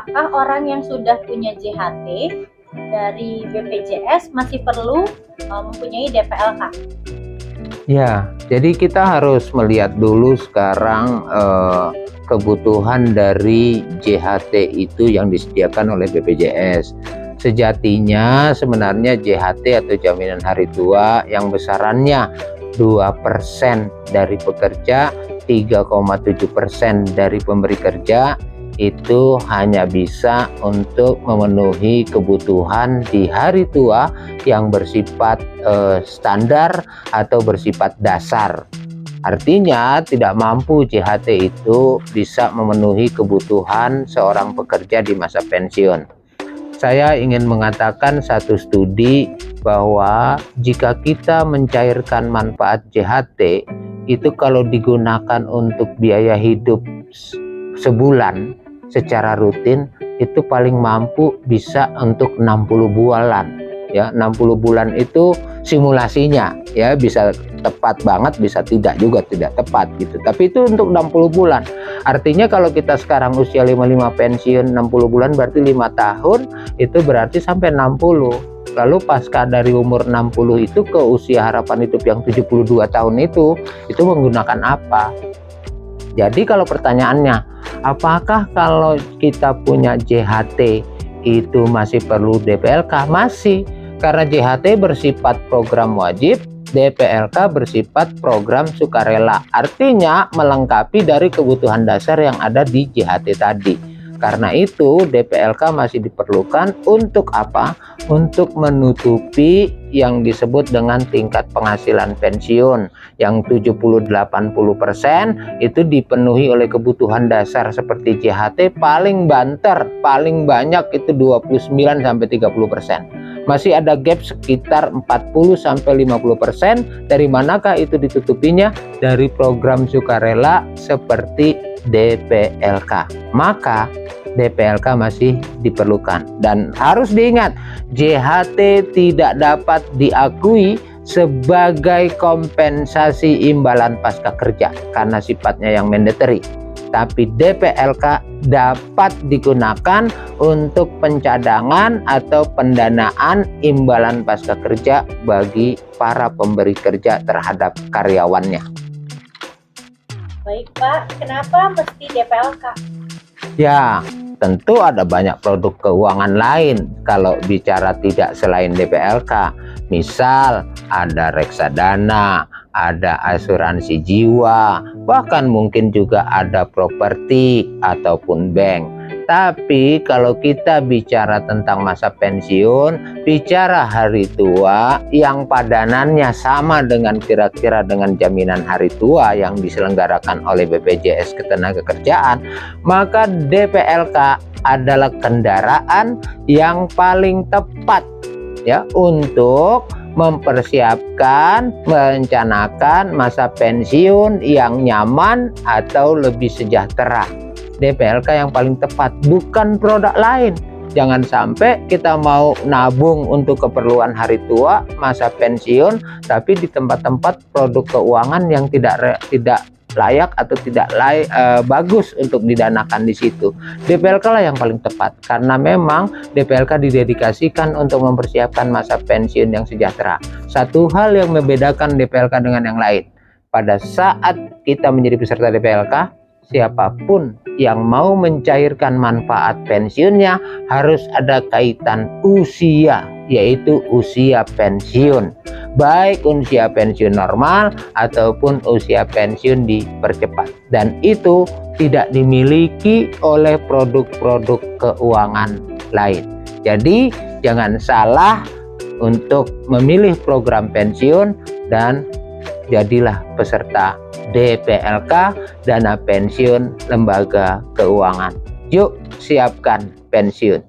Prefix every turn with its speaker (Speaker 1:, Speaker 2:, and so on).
Speaker 1: apakah orang yang sudah punya JHT dari BPJS masih perlu mempunyai DPLK?
Speaker 2: Ya, jadi kita harus melihat dulu sekarang kebutuhan dari JHT itu yang disediakan oleh BPJS. Sejatinya sebenarnya JHT atau jaminan hari tua yang besarannya 2% dari pekerja, 3,7% dari pemberi kerja, itu hanya bisa untuk memenuhi kebutuhan di hari tua yang bersifat standar atau bersifat dasar. Artinya tidak mampu JHT itu bisa memenuhi kebutuhan seorang pekerja di masa pensiun. Saya ingin mengatakan satu studi bahwa jika kita mencairkan manfaat JHT itu kalau digunakan untuk biaya hidup sebulan secara rutin itu paling mampu bisa untuk 60 bulan ya. 60 bulan itu simulasinya ya, bisa tepat banget bisa tidak juga tidak tepat gitu, tapi itu untuk 60 bulan. Artinya kalau kita sekarang usia 55 pensiun 60 bulan berarti 5 tahun, itu berarti sampai 60. Lalu pasca dari umur 60 itu ke usia harapan hidup yang 72 tahun itu menggunakan apa? Jadi kalau pertanyaannya, apakah kalau kita punya JHT itu masih perlu DPLK? Masih, karena JHT bersifat program wajib, DPLK bersifat program sukarela. Artinya melengkapi dari kebutuhan dasar yang ada di JHT tadi. Karena itu DPLK masih diperlukan untuk apa? Untuk menutupi yang disebut dengan tingkat penghasilan pensiun yang 70-80% itu dipenuhi oleh kebutuhan dasar seperti JHT. Paling banter, paling banyak itu 29-30%. Masih ada gap sekitar 40-50%. Dari manakah itu ditutupinya? Dari program sukarela seperti DPLK. Maka DPLK masih diperlukan. Dan harus diingat, JHT tidak dapat diakui sebagai kompensasi imbalan pasca kerja karena sifatnya yang mandatory. Tapi DPLK dapat digunakan untuk pencadangan atau pendanaan imbalan pasca kerja bagi para pemberi kerja terhadap karyawannya.
Speaker 1: Baik Pak, kenapa mesti DPLK?
Speaker 2: Ya, tentu ada banyak produk keuangan lain kalau bicara tidak selain DPLK. Misal ada reksadana, ada asuransi jiwa, bahkan mungkin juga ada properti ataupun bank. Tapi kalau kita bicara tentang masa pensiun, bicara hari tua yang padanannya sama dengan kira-kira dengan jaminan hari tua yang diselenggarakan oleh BPJS Ketenagakerjaan, maka DPLK adalah kendaraan yang paling tepat ya untuk mempersiapkan, merencanakan masa pensiun yang nyaman atau lebih sejahtera. DPLK yang paling tepat, bukan produk lain. Jangan sampai kita mau nabung untuk keperluan hari tua, masa pensiun, tapi di tempat-tempat produk keuangan yang tidak layak atau tidak bagus untuk didanakan di situ. DPLK lah yang paling tepat, karena memang DPLK didedikasikan untuk mempersiapkan masa pensiun yang sejahtera. Satu hal yang membedakan DPLK dengan yang lain, pada saat kita menjadi peserta DPLK, siapapun yang mau mencairkan manfaat pensiunnya harus ada kaitan usia, yaitu usia pensiun, baik usia pensiun normal ataupun usia pensiun dipercepat, dan itu tidak dimiliki oleh produk-produk keuangan lain. Jadi jangan salah untuk memilih program pensiun dan jadilah peserta DPLK, dana pensiun lembaga keuangan. Yuk siapkan pensiun.